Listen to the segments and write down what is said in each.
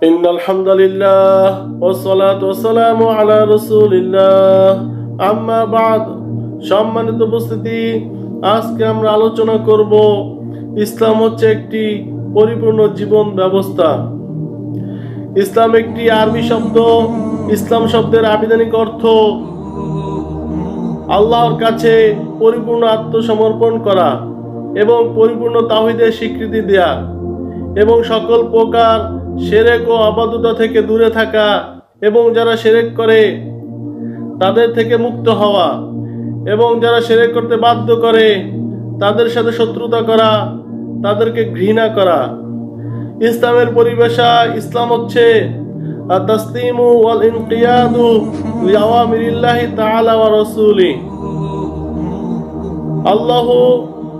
ইন্নাল হামদুলিল্লাহ ওয়াসসালাতু ওয়াসসালামু আলা রাসূলিল্লাহ আম্মা বাদ। সম্মানিত উপস্থিতি, আজকে আমরা আলোচনা করব ইসলাম হচ্ছে একটি পরিপূর্ণ জীবন ব্যবস্থা। ইসলাম একটি আরবি শব্দ। ইসলাম শব্দের আবিধানিক অর্থ আল্লাহর কাছে পরিপূর্ণ আত্মসমর্পণ করা এবং পরিপূর্ণ তাওহীদের স্বীকৃতি দেয়া এবং সকল প্রকার শিরক ও ইবাদত থেকে দূরে থাকা এবং যারা শিরক করে তাদের থেকে মুক্ত হওয়া এবং যারা শিরক করতে বাধ্য করে তাদের সাথে শত্রুতা করা, তাদেরকে ঘৃণা করা। ইসলামের পরিভাষা ইসলাম হচ্ছে আত-তাসলিমু ওয়াল ইনকিয়াদু লিআওয়ামিরিল্লাহি তাআলা ওয়া রাসূলি। আল্লাহ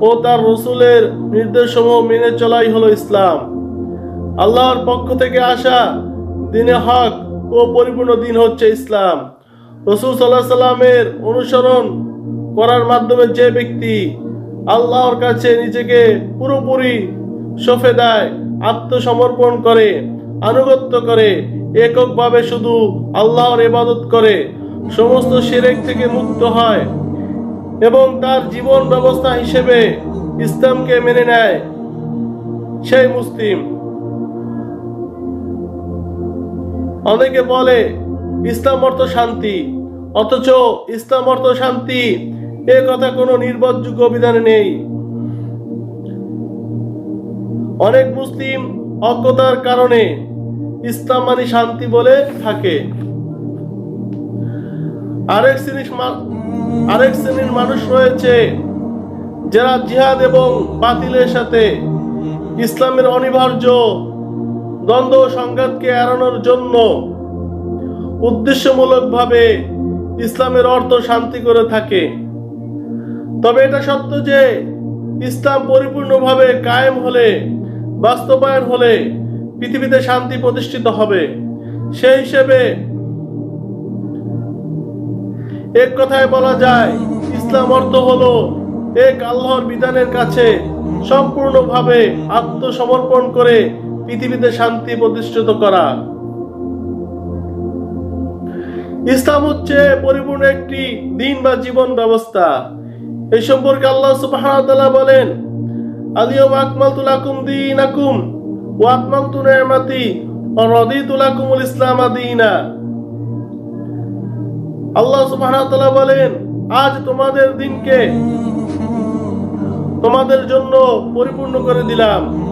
ও তার রাসূলের নির্দেশসমূহ মেনে চলাই হলো ইসলাম। আল্লাহর পক্ষ থেকে আসা দ্বীনে হক ও পরিপূর্ণ দিন হচ্ছে ইসলাম। রাসূল সাল্লাল্লাহু আলাইহি সাল্লামের অনুসরণ করার মাধ্যমে যে ব্যক্তি আল্লাহর কাছে নিজেকে পুরোপুরি সঁপে দেয়, আত্মসমর্পণ করে, আনুগত্য করে, এককভাবে শুধু আল্লাহর ইবাদত করে, সমস্ত শিরক থেকে মুক্ত হয় এবং তার জীবন ব্যবস্থা হিসেবে ইসলামকে মেনে নেয়, সেই মুসলিম। অনেকে বলে ইসলাম অর্থ শান্তি, অথচ ইসলাম অর্থ শান্তি এ কথা কোনো নির্ভরযোগ্য বিধানে নেই। অনেক মুসলিম অজ্ঞতার কারণে ইসলাম মানে শান্তি বলে থাকে। আরেক শ্রেণীর মানুষ রয়েছে যারা জিহাদ এবং বাতিলের সাথে ইসলামের অনিবার্য দ্বন্দ্ব সংঘাতকে এড়ানোর জন্য উদ্দেশ্যমূলকভাবে ইসলামের অর্থ শান্তি করে থাকে। তবে এটা সত্য যে ইসলাম পরিপূর্ণভাবে কায়েম হলে, বাস্তবায়ন হলে পৃথিবীতে শান্তি প্রতিষ্ঠিত হবে। সেই হিসেবে এক কথায় বলা যায় ইসলাম অর্থ হলো এক আল্লাহর বিধানের কাছে সম্পূর্ণভাবে আত্মসমর্পণ করে পৃথিবীতে শান্তি প্রতিষ্ঠিত করা। ইসলাম হচ্ছে পরিপূর্ণ একটি দিন বা জীবন ব্যবস্থা। এই সম্পর্কে আল্লাহ সুবহানাহু ওয়া তাআলা বলেন, আল-ইয়াওমা আকমালতু লাকুম দীনাকুম ওয়া আতমামতু নি'মাতি ওয়া রাদিতু লাকুমুল ইসলাম দীনা। আল্লাহ সুবহানাহু ওয়া তাআলা বলেন, আজ তোমাদের দিনকে তোমাদের জন্য পরিপূর্ণ করে দিলাম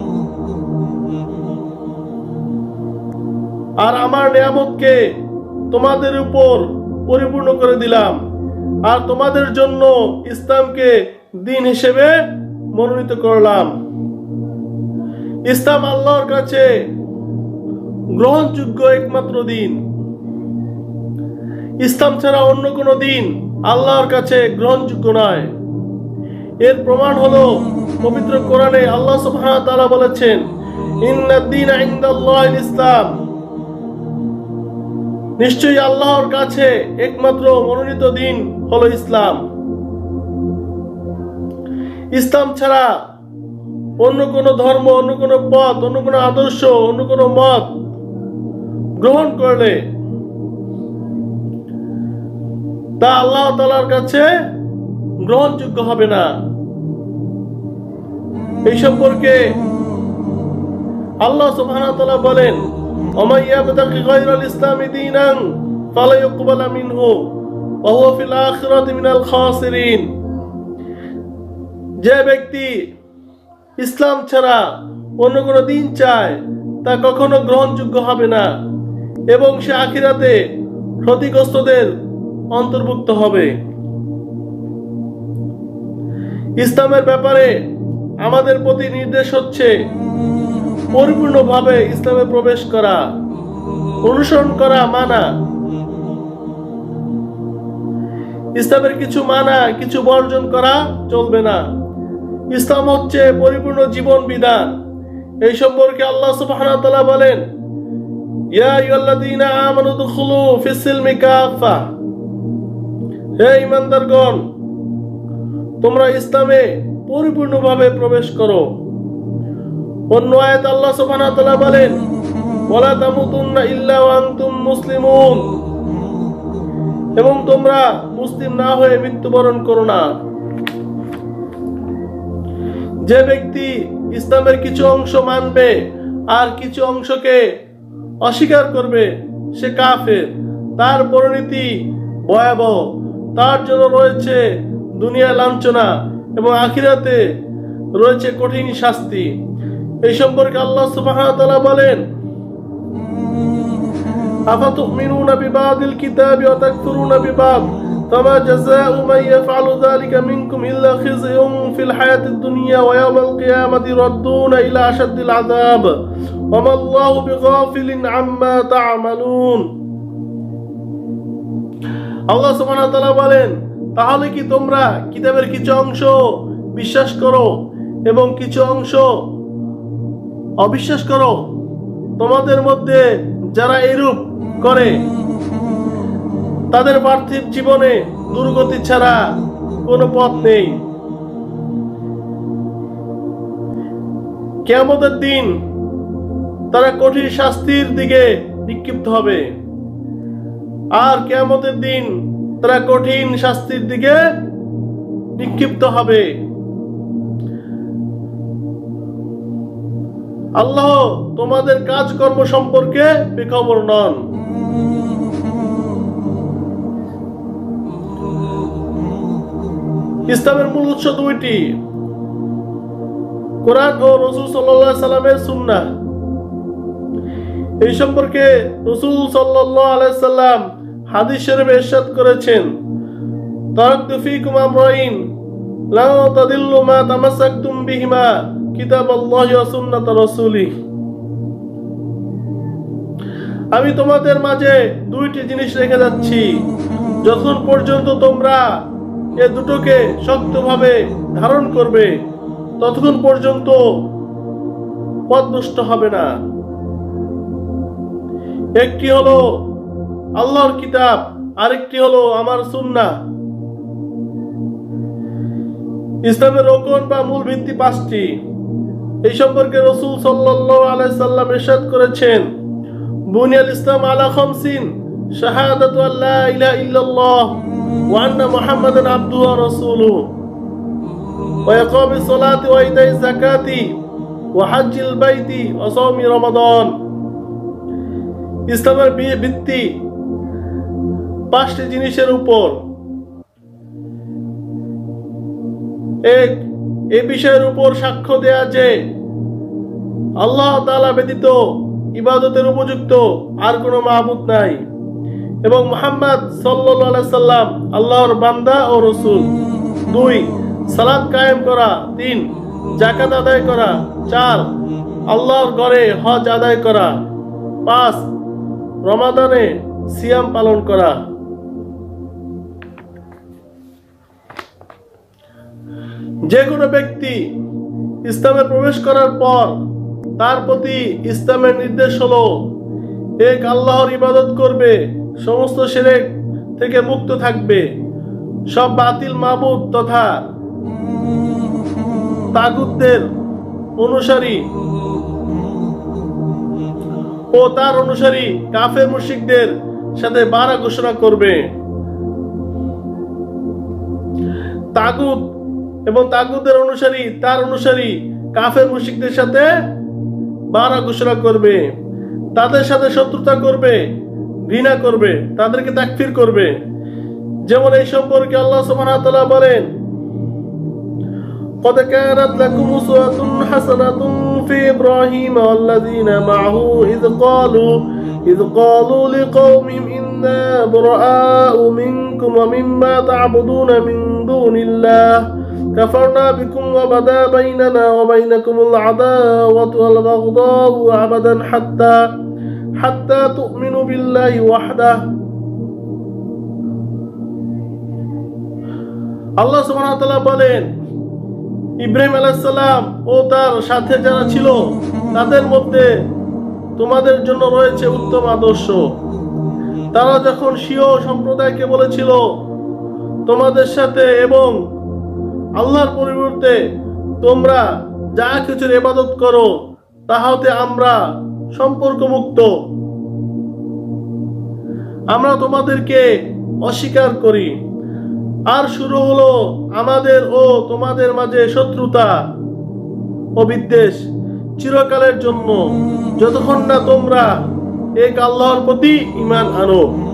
আর আমার নিয়ামতকে তোমাদের উপর পরিপূর্ণ করে দিলাম আর তোমাদের জন্য ইসলামকে দিন হিসেবে মনোনীত করলাম। ইসলাম আল্লাহর কাছে গ্রহণযোগ্য একমাত্র দিন। ইসলাম ছাড়া অন্য কোনো দিন আল্লাহর কাছে গ্রহণযোগ্য নয়। এর প্রমাণ হলো পবিত্র কোরআনে আল্লাহ সুবহানাহু ওয়া তাআলা বলেছেন, ইন্নাদ-দীনা ইনদাল্লাহিল ইসলাম। নিশ্চয়ই আল্লাহর কাছে একমাত্র মনোনীত দিন হলো ইসলাম। ইসলাম ছাড়া অন্য কোনো ধর্ম, অন্য কোনো পথ, অন্য কোনো আদর্শ, অন্য কোনো মত গ্রহণ করলে তা আল্লাহ তাআলার কাছে গ্রহণযোগ্য হবে না। এই সম্পর্কে আল্লাহ সুবহানাহু ওয়া তাআলা বলেন, ওয়া ইয়াবতাগি গায়রাল ইসলামি দীনান ফালা ইউকবালা মিনহু ওয়া হুয়া ফিল আখিরাতি মিনাল খাসিরিন। যে ব্যক্তি ইসলাম ছাড়া অন্য কোনো দিন চায় তা কখনো গ্রহণযোগ্য হবে না এবং সে আখিরাতে ক্ষতিগ্রস্তদের অন্তর্ভুক্ত হবে। ইসলামের ব্যাপারে আমাদের প্রতি নির্দেশ হচ্ছে পরিপূর্ণভাবে ইসলামে প্রবেশ করা, অনুসরণ করা, মানা। ইসলামের কিছু মানা, কিছু বর্জন করা চলবে না। ইসলাম হচ্ছে পরিপূর্ণ জীবন বিধান। এই সম্পর্কে আল্লাহ সুবহানাহু ওয়া তাআলা বলেন, ইয়া আইয়ুহাল্লাযীনা আমানু দুখুলু ফিস সিলমি কাফা। হে ঈমানদারগণ, তোমরা ইসলামে পরিপূর্ণভাবে প্রবেশ করো। অন্য আয়াত আল্লাহ সুবহানাহু ওয়া তাআলা বলেন, ওয়ালা তামুতুন্না ইল্লা ওয়া আনতুম মুসলিমুন, এবং তোমরা মুসলিম না হয়ে মৃত্যুবরণ করো না। যে ব্যক্তি ইসলামের কিছু অংশ মানবে আর কিছু অংশকে অস্বীকার করবে সে কাফের, তার পরিণতি ভয়াবহ, তার জন্য রয়েছে দুনিয়া লাঞ্ছনা এবং আখিরাতে রয়েছে কঠিন শাস্তি। এই সম্পর্কে আল্লাহ সুবহানাহু ওয়া তাআলা বলেন, আফাতুমিনুনা বিবাদিল কিতাবি ওয়া তাকফুরুনা বিবাদ ফামা জাযাউ মান ইয়াফআলু যালিকা মিনকুম ইল্লা খিzyun ফিল হায়াতিদ দুনিয়া ওয়া ইয়াওমাল কিয়ামাতি রাদ্দুনা ইলা আশাদ্দিল আযাব ওয়া মাল্লাহু বিগাফিলিন আম্মা তা'মালুন। আল্লাহ সুবহানাহু ওয়া তাআলা বলেন, তাহলে কি তোমরা কিতাবের কিছু অংশ বিশ্বাস করো এবং কিছু অংশ অবিশ্বাস করো? তোমাদের মধ্যে যারা এরূপ করে তাদের পার্থিব জীবনে দুর্গতি ছাড়া কোনো পথ নেই। কিয়ামতের দিন তারা কঠিন শাস্তির দিকে নিক্ষিপ্ত হবে, আর কিয়ামতের দিন তারা কঠিন শাস্তির দিকে নিক্ষিপ্ত হবে। আল্লাহ তোমাদের কাজকর্ম সম্পর্কে বেখবর নন। ইসলামের মূল উৎস দুইটি, কোরআন ও রাসূল সাল্লাল্লাহু আলাইহি সাল্লামের সুন্নাহ। এই সম্পর্কে রাসূল সাল্লাল্লাহু আলাইহি সাল্লাম হাদিস শরীফে ইরশাদ করেছেন, তারাকতু ফীকুম আমরাইন লা তাদিল্লু মা তামাসসাকতুম বিহিমা কিতাবাল্লাহি ওয়া সুন্নাত রাসূলিহ। আমি তোমাদের মাঝে দুইটি জিনিস রেখে যাচ্ছি, যতক্ষণ পর্যন্ত তোমরা এ দুটোকে শক্তভাবে ধারণ করবে ততক্ষণ পর্যন্ত পথভ্রষ্ট হবে না। একটি হলো আল্লাহর কিতাব, আরেকটি হলো আমার সুন্নাহ। ইসলামের রোকন বা মূল ভিত্তি পাঁচটি। এই সম্পর্কে রাসূল সাল্লাল্লাহু আলাইহি সাল্লাম ইরশাদ করেছেন, বুনিয়াল ইসলাম আলা খামসিন শাহাদাতু আল্লা ইলাহা ইল্লাল্লাহ ওয়া আন্না মুহাম্মাদান আবদুহু ওয়া রাসূলুহু ওয়া ইকামিস সালাতি ওয়া ইতাইজ যাকাতি ওয়া হজ্জিল বাইতি ওয়া সাওমি রমাদান। ইসলামের ভিত্তি পাঁচটি জিনিসের উপর। এক, এই বিষয়ের উপর সাক্ষ্য দেয়া যে আল্লাহ তাআলা ব্যতীত ইবাদতের উপযুক্ত আর কোনো মাবুদ নাই এবং মুহাম্মদ সাল্লাল্লাহু আলাইহি সাল্লাম আল্লাহর বান্দা ও রাসূল। 2, সালাত কায়েম করা। 3, যাকাত আদায় করা। 4, আল্লাহর ঘরে হজ আদায় করা। 5, রমাদানে সিয়াম পালন করা। যে কোনো ব্যক্তি ইসলামে প্রবেশ করার পর তার প্রতি ইসলামের নির্দেশ হলো এক আল্লাহর ইবাদত করবে, সমস্ত শিরক থেকে মুক্ত থাকবে, সব বাতিল মাবুদ তথা তাগুতদের অনুসারী ও তার অনুসারী কাফের মুশরিকদের সাথে বারা ঘোষণা করবে। তাগুত এবং তাগুতের অনুসারী তার অনুসারী কাফের মুশরিকদের সাথে বারা ঘোষণা করবে, তাদের সাথে শত্রুতা করবে, ঘৃণা করবে, তাদেরকে তাকফির করবে। যেমন এই সম্পর্কে আল্লাহ সুবহানাহু ওয়া তাআলা বলেন, قد كانت لكم أسوة حسنة في إبراهيم والذين معه إذ قالوا لقومهم إنا براء منكم ومما تعبدون من دون الله كفرنا بكم وبدا بيننا وبينكم العداوة والبغضاء أبدا حتى تؤمنوا بالله وحده। আল্লাহ সুবহানাহু ওয়া তাআলা বলেন, ইব্রাহিম আলাইহিস সালাম ও তার সাথে যারা ছিল তাদের মধ্যে তোমাদের জন্য রয়েছে উত্তম আদর্শ। তারা যখন শিও সম্প্রদায়কে বলেছিল, তোমাদের সাথে এবং আল্লাহর পরিবর্তে তোমরা যা কিছুর ইবাদত করো তা হতে আমরা সম্পর্কমুক্ত। আমরা তোমাদেরকে অস্বীকার করি। আর শুরু হলো আমাদের ও তোমাদের মাঝে শত্রুতা ও বিদ্বেষ চিরকালের জন্য, যতক্ষণ না তোমরা এক আল্লাহর প্রতি ঈমান আনো।